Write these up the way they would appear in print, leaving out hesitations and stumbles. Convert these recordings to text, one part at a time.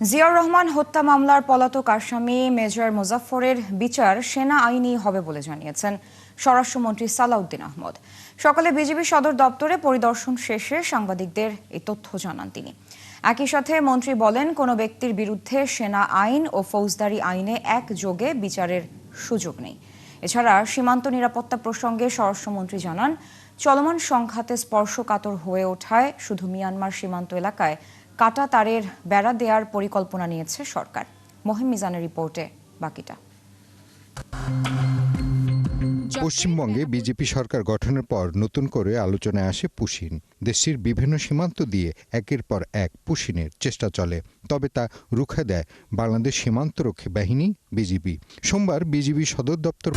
জিয়াউর রহমান হত্যা মামলার পলাতক আসামি মেজর মোজাফফরের বিচার সেনা আইনি হবে বলে জানিয়েছেন স্বরাষ্ট্রমন্ত্রী সালাউদ্দিন আহমদ। সকালে বিজিবি সদর দপ্তরে পরিদর্শন শেষে সাংবাদিকদের এই তথ্য জানান তিনি। একই সাথে মন্ত্রী বলেন, কোনো ব্যক্তির বিরুদ্ধে সেনা আইন ও ফৌজদারি আইনে একযোগে বিচারের সুযোগ নেই। এছাড়া সীমান্ত নিরাপত্তা প্রসঙ্গে স্বরাষ্ট্রমন্ত্রী জানান, চলমান সংঘাতে স্পর্শকাতর হয়ে ওঠায় শুধু মিয়ানমার সীমান্ত এলাকায় কাটা তারের বেড়া দেওয়ার পরিকল্পনা নিয়েছে সরকার। মহিম মিজানের রিপোর্টে বাকিটা। পশ্চিমবঙ্গে বিজেপি সরকার গঠনের পর নতুন করে আলোচনায় আসে পুশিন। দেশটির বিভিন্ন সীমান্ত দিয়ে একের পর এক পুশিনের চেষ্টা চলে, তবে তা রুখে দেয় বাংলাদেশ সীমান্তরক্ষী বাহিনী বিজিবি। সোমবার বিজিবি সদর দপ্তর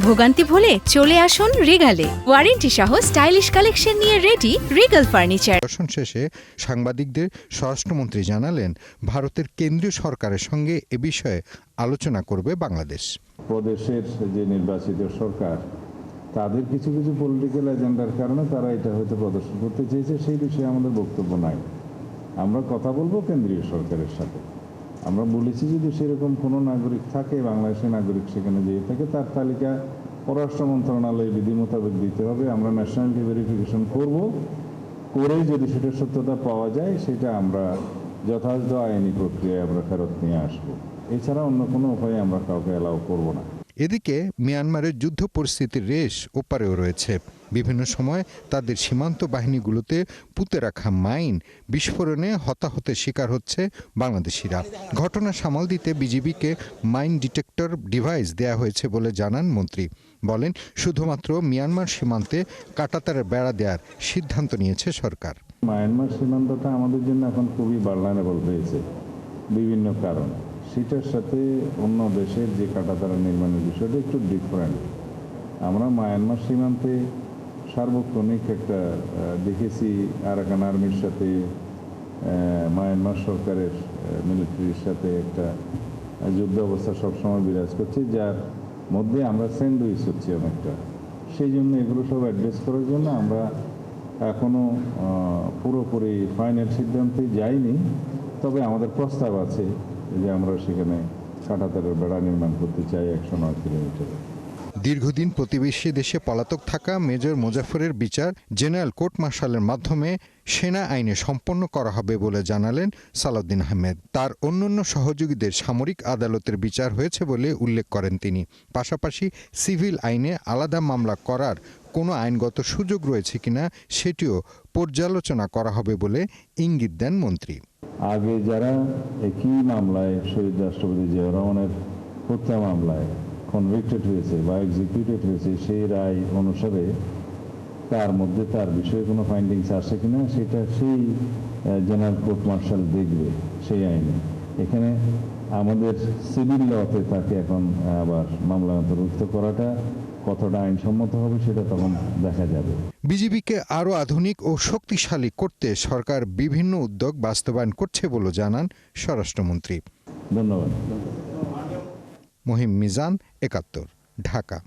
ভোগান্তি ভুলে চলে আসুন রিগালে, ওয়ারেন্টি সহ স্টাইলিশ কালেকশন নিয়ে রেডি রিগাল ফার্নিচার। দর্শন শেষে সাংবাদিকদের স্বরাষ্ট্রমন্ত্রী জানালেন, ভারতের কেন্দ্রীয় সরকারের সঙ্গে এ বিষয়ে আলোচনা করবে বাংলাদেশ। প্রদেশের যে নির্বাচিত সরকার, তাদের কিছু কিছু পলিটিক্যাল এজেন্ডার কারণে তারা এটা হয়তো প্রদর্শন করতে চেয়েছে, সেই বিষয়ে আমাদের বক্তব্য নাই। আমরা কথা বলবো কেন্দ্রীয় সরকারের সাথে। আমরা বলেছি যদি সেরকম কোনো নাগরিক থাকে, বাংলাদেশের নাগরিক সেখানে যেয়ে থাকে, তার তালিকা পররাষ্ট্র মন্ত্রণালয় বিধি মোতাবেক দিতে হবে। আমরা ন্যাশনালিটি ভেরিফিকেশন করব, করে যদি সেটা সত্যতা পাওয়া যায়, সেটা আমরা যথাযথ আইনি প্রক্রিয়ায় আমরা ফেরত নিয়ে আসবো। এছাড়া অন্য কোনো উপায়ে আমরা কাউকে অ্যালাউ করব না। এদিকে মিয়ানমারের যুদ্ধ পরিস্থিতির রেশ ওপারেও রয়েছে। বিভিন্ন সময় তাদের সীমান্ত বাহিনীগুলোতে পুঁতে রাখা মাইন বিস্ফোরণে হতাহতের শিকার হচ্ছে বাংলাদেশিরা। ঘটনা সামাল দিতে বিজিবিকে মাইন ডিটেক্টর ডিভাইস দেয়া হয়েছে বলে জানান মন্ত্রী। বলেন, শুধুমাত্র মিয়ানমার সীমান্তে কাঁটাতারের বেড়া দেওয়ার সিদ্ধান্ত নিয়েছে সরকার। মায়ানমার সীমান্তটা আমাদের জন্য এখন খুবই ভালনারেবল হয়েছে বিভিন্ন কারণে। সেটার সাথে অন্য দেশের যে কাঁটাতারা নির্মাণের বিষয়টা একটু ডিফারেন্ট। আমরা মায়ানমার সীমান্তে সার্বক্ষণিক একটা দেখেছি আরাকান আর্মির সাথে মায়ানমার সরকারের মিলিটারির সাথে একটা যুদ্ধ অবস্থা সবসময় বিরাজ করছে, যার মধ্যে আমরা স্যান্ডউইচ হচ্ছি অনেকটা। সেই জন্য এগুলো সব অ্যাড্রেস করার জন্য আমরা এখনো পুরোপুরি ফাইনাল সিদ্ধান্তে যাইনি, তবে আমাদের প্রস্তাব আছে যে আমরা সেখানে কাঁটাতারের বেড়া নির্মাণ করতে চাই 109 কিলোমিটার। দীর্ঘদিন প্রতিবেশী দেশে পলাতক থাকা মেজর মোজাফফরের বিচার জেনারেল কোর্ট মার্শালের মাধ্যমে সেনা আইনে সম্পন্ন করা হবে বলে জানালেন সালাউদ্দিন আহমেদ। তার অন্যান্য সহযোগীদের সামরিক আদালতের বিচার হয়েছে বলে উল্লেখ করেন তিনি। পাশাপাশি সিভিল আইনে আলাদা মামলা করার কোনো আইনগত সুযোগ রয়েছে কিনা সেটিও পর্যালোচনা করা হবে বলে ইঙ্গিত দেন মন্ত্রী। আগে যারা একই মামলায় শহীদ রাষ্ট্রপতি জিয়াউর রহমানের হত্যা মামলায় কনভিক্টেড হয়েছে বা এক্সিকিউটেড হয়েছে, সেই রায় অনুসারে তার মধ্যে তার বিষয়ে কোনো ফাইন্ডিংস আসে কিনা সেটা সেই জেনারেল কোর্ট মার্শাল দেখবে সেই আইনে। এখানে আমাদের সিভিল লতে তাকে এখন আবার মামলা অন্তর্ভুক্ত করাটা কতটা আইনসম্মত হবে সেটা তখন দেখা যাবে। বিজিবিকে আরও আধুনিক ও শক্তিশালী করতে সরকার বিভিন্ন উদ্যোগ বাস্তবায়ন করছে বলে জানান স্বরাষ্ট্রমন্ত্রী। ধন্যবাদ। মহিম মিজান, ৭১, ঢাকা।